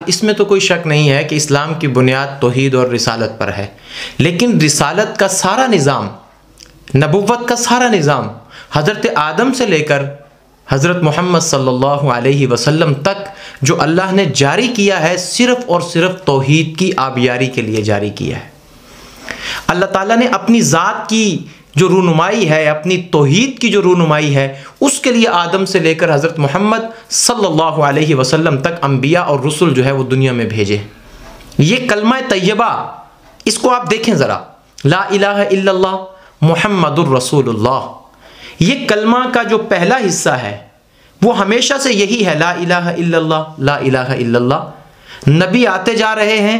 इसमें तो कोई शक नहीं है कि इस्लाम की बुनियाद तौहीद और रिसालत पर है, लेकिन रिसालत का सारा निज़ाम, नबुव्वत का सारा निज़ाम हज़रत आदम से लेकर हज़रत मोहम्मद सल्लल्लाहु अलैहि वसल्लम तक जो अल्लाह ने जारी किया है, सिर्फ़ और सिर्फ तौहीद की आबियारी के लिए जारी किया है। अल्लाह ताला ने अपनी ज़ात की जो रूनुमाई है, अपनी तौहीद की जो रूनुमाई है, उसके लिए आदम से लेकर हज़रत मोहम्मद सल्लल्लाहु अलैहि वसल्लम तक अम्बिया और रसूल जो है वो दुनिया में भेजे। ये कलमा तैयबा, इसको आप देखें ज़रा, ला इलाहा इल्लल्लाह मुहम्मदुर रसूलुल्लाह, ये कलमा का जो पहला हिस्सा है वो हमेशा से यही है, ला इलाहा इल्लल्लाह ला इलाहा इल्लल्लाह। नबी आते जा रहे हैं,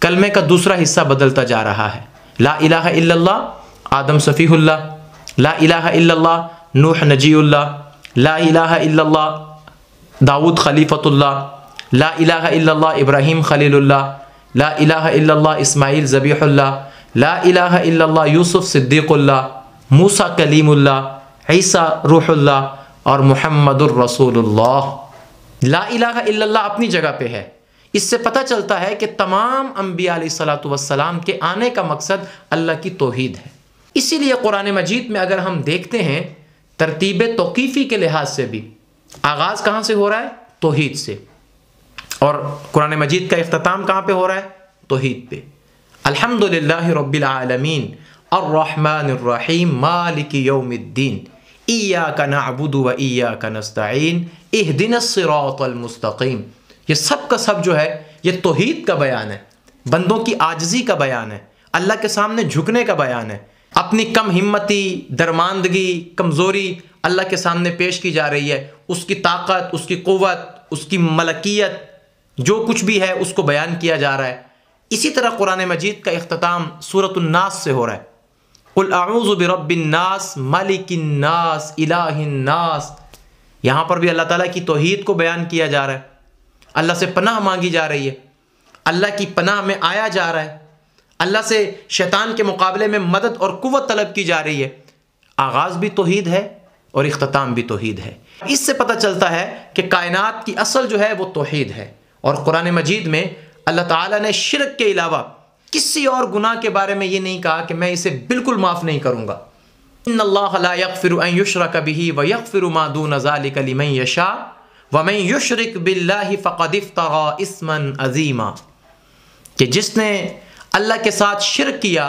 कलमे का दूसरा हिस्सा बदलता जा रहा है। ला इलाहा इल्लल्लाह आदम सफ़ीहुल्लाह, ला इलाहा इल्लल्लाह नूह नजीउल्लाह, ला इलाहा इल्लल्लाह दाऊद खलीफतुल्लाह, ला इलाहा इल्लल्लाह इब्राहीम खलीलुल्लाह, ला इलाहा इल्लल्लाह इस्माईल ज़बीहुल्लाह, ला इलाहा इल्लल्लाह यूसुफ सिद्दीक़ुल्लाह, मूसा कलीमुल्लाह, ईसा रूहुल्लाह और मुहम्मदुर रसूलुल्लाह। ला इलाहा इल्लल्लाह अपनी जगह पे है। इससे पता चलता है कि तमाम अंबिया अलैहिस्सलातु वस्सलाम के आने का मकसद अल्लाह की तौहीद है। इसीलिए कुरान मजीद में अगर हम देखते हैं तरतीब तौक़ीफ़ी के लिहाज से भी आगाज़ कहाँ से हो रहा है? तौहीद से। और कुरान मजीद का इख्तिताम कहाँ पे हो रहा है? तौहीद पे। अल्हम्दुलिल्लाहि रब्बिल आलमीन अर्रहमानिर रहीम मालिकि यौमिद्दीन इय्याका नअबुदु व इय्याका नस्तईन इहदिनस सिरातल मुस्तकीम। ये सब का सब जो है ये तौहीद का बयान है, बंदों की आजिज़ी का बयान है, अल्लाह के सामने झुकने का बयान है। अपनी कम हिम्मती, दरमांदगी, कमज़ोरी अल्लाह के सामने पेश की जा रही है। उसकी ताकत, उसकी क़ुव्वत, उसकी मलकियत, जो कुछ भी है उसको बयान किया जा रहा है। इसी तरह कुरान मजीद का इख्तिताम सूरतुन नास से हो रहा है। कुल अऊज़ु बिरब्बिन नास मलिकिन नास इलाहिन नास। यहाँ पर भी अल्लाह ताला की तौहीद को बयान किया जा रहा है। अल्लाह से पनाह मांगी जा रही है, अल्लाह की पनाह में आया जा रहा है, अल्लाह से शैतान के मुकाबले में मदद और कुव्वत तलब की जा रही है। आगाज़ भी तौहीद है और इख्तिताम भी तौहीद है। इससे पता चलता है कि कायनात की असल जो है वो तौहीद है। और कुरान मजीद में अल्लाह ताला ने शिरक के अलावा किसी और गुनाह के बारे में ये नहीं कहा कि मैं इसे बिल्कुल माफ़ नहीं करूँगा। इन्नल्लाह ला यग़फ़िरु अन युश्रका बिही व यग़फ़िरु मा दून ज़ालिका लिमन यशा व मन युश्रिक बिल्लाहि फ़क़द इफ़्तरा इस्मन अज़ीमा। कि जिसने अल्लाह के साथ शिरक किया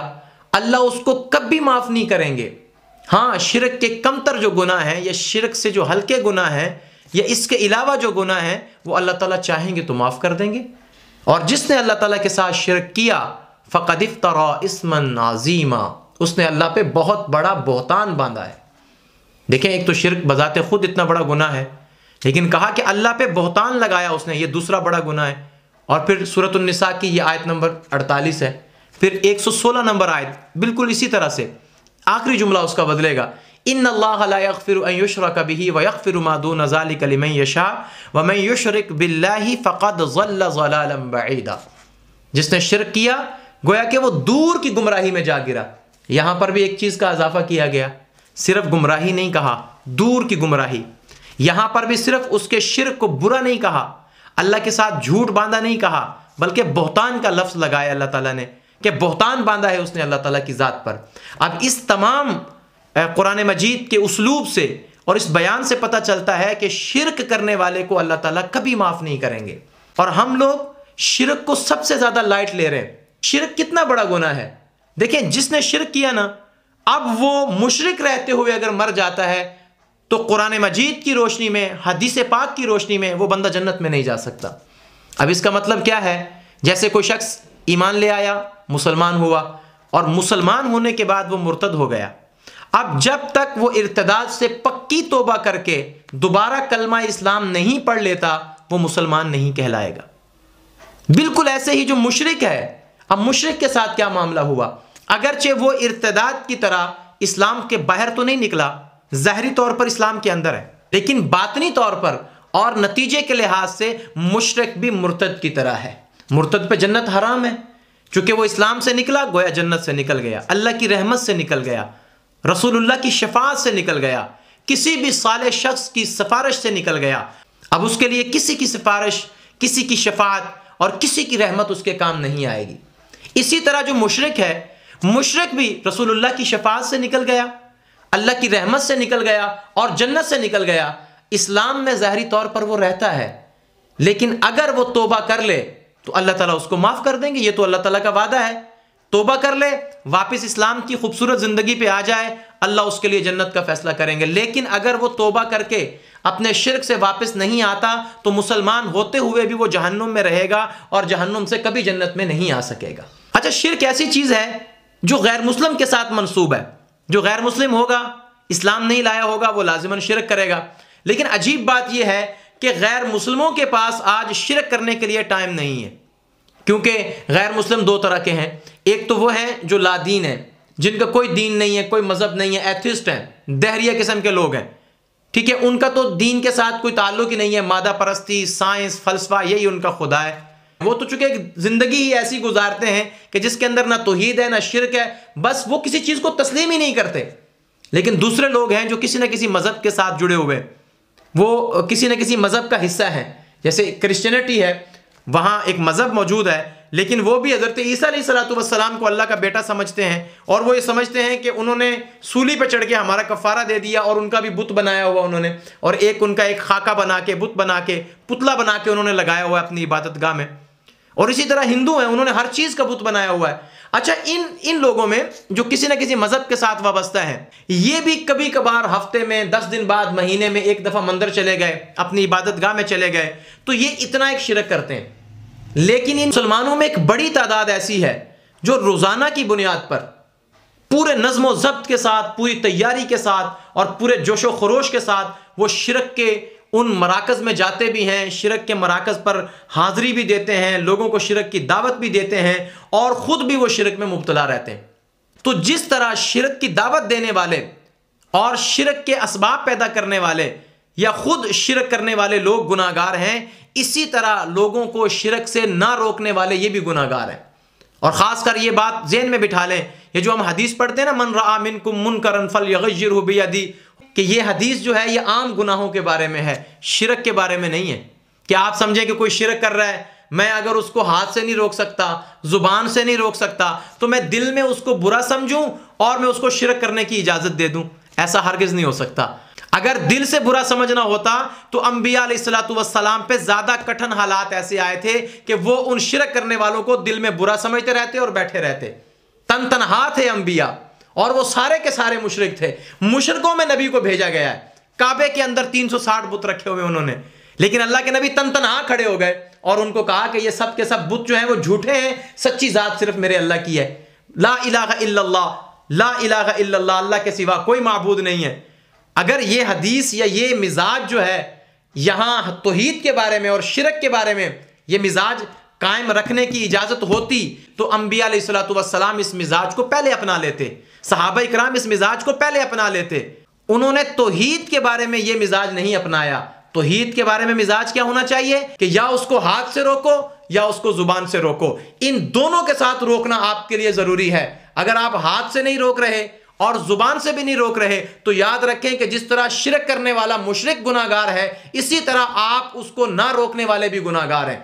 अल्लाह उसको कभी माफ़ नहीं करेंगे। हाँ, शिरक के कमतर जो गुनाह हैं या शिरक से जो हल्के गुनाह हैं या इसके अलावा जो गुनाह हैं वो अल्लाह ताला चाहेंगे तो माफ़ कर देंगे। और जिसने अल्लाह ताला के साथ शिरक किया फ़क़द इफ़्तरा इस्मन अज़ीमा, उसने अल्लाह पे बहुत बड़ा बहतान बांधा है। देखें, एक तो शिरक बज़ाते खुद इतना बड़ा गुनाह है, लेकिन कहा कि अल्लाह पे बहतान लगाया उसने, ये दूसरा बड़ा गुनाह है। और फिर सूरतुन निसा की ये आयत नंबर 48 है, फिर 116 नंबर आयत बिल्कुल इसी तरह से आखिरी जुमला उसका बदलेगा, इन्नल्लाह ला यग़फ़िरु अन युश्रका बिही व यग़फ़िरु मा दून ज़ालिका लिमन यशा व मन युश्रिक बिल्लाहि फ़क़द ज़ल्ल ज़लालन बईदा। जिसने शिरक किया गोया कि वो दूर की गुमराही में जा गिरा। यहाँ पर भी एक चीज़ का इजाफा किया गया, सिर्फ गुमराही नहीं कहा, दूर की गुमराही। यहाँ पर भी सिर्फ उसके शिरक को बुरा नहीं कहा, अल्लाह के साथ झूठ बांधा नहीं कहा, बल्कि बहतान का लफ्ज़ लगाया अल्लाह ताला ने कि बहतान बांधा है उसने अल्लाह ताला की ज़ात पर। अब इस तमाम कुरान मजीद के उसलूब से और इस बयान से पता चलता है कि शिरक करने वाले को अल्लाह ताला कभी माफ़ नहीं करेंगे। और हम लोग शिरक को सबसे ज़्यादा लाइट ले रहे हैं। शिरक कितना बड़ा गुनाह है। देखें, जिसने शिरक किया ना, अब वो मुशरिक रहते हुए अगर मर जाता है तो कुरान मजीद की रोशनी में, हदीस पाक की रोशनी में वो बंदा जन्नत में नहीं जा सकता। अब इसका मतलब क्या है? जैसे कोई शख्स ईमान ले आया, मुसलमान हुआ और मुसलमान होने के बाद वो मुर्तद हो गया। अब जब तक वो इर्तिदाद से पक्की तौबा करके दोबारा कलमा इस्लाम नहीं पढ़ लेता वो मुसलमान नहीं कहलाएगा। बिल्कुल ऐसे ही जो मुशरिक है, अब मुशरिक के साथ क्या मामला हुआ? अगरचे वो इर्तिदाद की तरह इस्लाम के बाहर तो नहीं निकला, ज़ाहिरी तौर पर इस्लाम के अंदर है, लेकिन बातनी तौर पर और नतीजे के लिहाज से मुशरिक भी मुर्तद की तरह है। मुर्तद पे जन्नत हराम है, चूंकि वो इस्लाम से निकला गोया जन्नत से निकल गया, अल्लाह की रहमत से निकल गया, रसूलुल्लाह की शफाअत से निकल गया, किसी भी साले शख्स की सिफारिश से निकल गया। अब उसके लिए किसी की सिफारिश, किसी की शफाअत और किसी की रहमत उसके काम नहीं आएगी। इसी तरह जो मुशरिक है, मुशरिक भी रसूलुल्लाह की शफाअत से निकल गया, अल्लाह की रहमत से निकल गया और जन्नत से निकल गया। इस्लाम में ज़ाहिरी तौर पर वो रहता है, लेकिन अगर वो तौबा कर ले तो अल्लाह ताला उसको माफ़ कर देंगे। ये तो अल्लाह ताला का वादा है। तौबा कर ले, वापस इस्लाम की खूबसूरत ज़िंदगी पे आ जाए, अल्लाह उसके लिए जन्नत का फैसला करेंगे। लेकिन अगर वो तौबा करके अपने शिर्क से वापस नहीं आता तो मुसलमान होते हुए भी वो जहन्नुम में रहेगा और जहन्नुम से कभी जन्नत में नहीं आ सकेगा। अच्छा, शिर्क ऐसी चीज़ है जो गैर मुस्लिम के साथ मंसूब है। जो गैर मुस्लिम होगा, इस्लाम नहीं लाया होगा, वो लाजिमन शिर्क करेगा। लेकिन अजीब बात यह है कि गैर मुस्लिमों के पास आज शिर्क करने के लिए टाइम नहीं है, क्योंकि गैर मुस्लिम दो तरह के हैं। एक तो वो हैं जो लादीन हैं, जिनका कोई दीन नहीं है, कोई मजहब नहीं है, एथिस्ट हैं, दहरिया किस्म के लोग हैं। ठीक है, उनका तो दीन के साथ कोई ताल्लुक ही नहीं है, मादा परस्ती, साइंस, फलसफा, यही उनका खुदा है। वो तो चूंकि जिंदगी ही ऐसी गुजारते हैं कि जिसके अंदर ना तौहीद है ना शिर्क है, बस वो किसी चीज को तस्लीम ही नहीं करते। लेकिन दूसरे लोग हैं जो किसी न किसी मजहब के साथ जुड़े हुए, वो किसी न किसी मजहब का हिस्सा है। जैसे क्रिश्चियनिटी है, वहाँ एक मजहब मौजूद है, लेकिन वो भी हज़रत ईसा अलैहिस्सलाम को अल्लाह का बेटा समझते हैं और वो ये समझते हैं कि उन्होंने सूली पर चढ़ के हमारा कफ़ारा दे दिया और उनका भी बुत बनाया हुआ उन्होंने, और एक उनका एक खाका बना के, बुत बना के, पुतला बना के उन्होंने लगाया हुआ है अपनी इबादतगाह में। और इसी तरह हिंदू हैं, उन्होंने हर चीज़ का बुत बनाया हुआ है। अच्छा, इन लोगों में जो किसी न किसी मजहब के साथ वाबस्ता है, ये भी कभी कभार हफ्ते में 10 दिन बाद, महीने में एक दफ़ा मंदिर चले गए, अपनी इबादतगाह में चले गए, तो ये इतना एक शिरक करते हैं। लेकिन इन मुसलमानों में एक बड़ी तादाद ऐसी है जो रोज़ाना की बुनियाद पर पूरे नज़्म व ज़ब्त के साथ, पूरी तैयारी के साथ और पूरे जोशो खरोश के साथ वो शिरक के उन मराकज़ में जाते भी हैं, शिरक के मराकज़ पर हाज़िरी भी देते हैं, लोगों को शिरक की दावत भी देते हैं और ख़ुद भी वो शिरक में मुब्तला रहते हैं। तो जिस तरह शिरक की दावत देने वाले और शिरक के असबाब पैदा करने वाले या खुद शिरक करने वाले लोग गुनाहगार हैं, इसी तरह लोगों को शिरक से ना रोकने वाले ये भी गुनाहगार हैं। और ख़ासकर ये बात ज़हन में बिठा लें, ये जो हम हदीस पढ़ते हैं ना, मन रआ मिनकुम मुनकरन फलयुग़य्यिरहु बियदी, कि ये हदीस जो है ये आम गुनाहों के बारे में है, शिरक के बारे में नहीं है। कि आप समझें कि कोई शिरक कर रहा है, मैं अगर उसको हाथ से नहीं रोक सकता, ज़ुबान से नहीं रोक सकता, तो मैं दिल में उसको बुरा समझूं और मैं उसको शिरक करने की इजाज़त दे दूं, ऐसा हरगिज़ नहीं हो सकता। अगर दिल से बुरा समझना होता तो अंबिया अलैहिस्सलाम पे ज़्यादा कठिन हालात ऐसे आए थे कि वो उन शिरक करने वालों को दिल में बुरा समझते रहते और बैठे रहते। तन तनहा थे अंबिया और वो सारे के सारे मुशरिक थे। मुशरिकों में नबी को भेजा गया है, काबे के अंदर 360 बुत रखे हुए उन्होंने, लेकिन अल्लाह के नबी तन तनहा खड़े हो गए और उनको कहा कि ये सब के सब बुत जो हैं वो झूठे हैं, सच्ची ज़ात सिर्फ मेरे अल्लाह की है। ला इलाहा इल्लल्लाह, ला इलाहा इल्लल्लाह, अल्लाह के सिवा कोई माबूद नहीं है। अगर ये हदीस या ये मिजाज जो है यहाँ तौहीद के बारे में और शिरक के बारे में ये मिजाज कायम रखने की इजाज़त होती तो अंबिया अलैहिस्सलाम इस मिजाज को पहले अपना लेते, सहाबा इकराम इस मिजाज को पहले अपना लेते। उन्होंने तौहीद के बारे में ये मिजाज नहीं अपनाया। तौहीद के बारे में मिजाज क्या होना चाहिए कि या उसको हाथ से रोको या उसको जुबान से रोको, इन दोनों के साथ रोकना आपके लिए ज़रूरी है। अगर आप हाथ से नहीं रोक रहे और जुबान से भी नहीं रोक रहे तो याद रखें कि जिस तरह शिरक करने वाला मुशरिक गुनाहगार है, इसी तरह आप उसको ना रोकने वाले भी गुनाहगार हैं।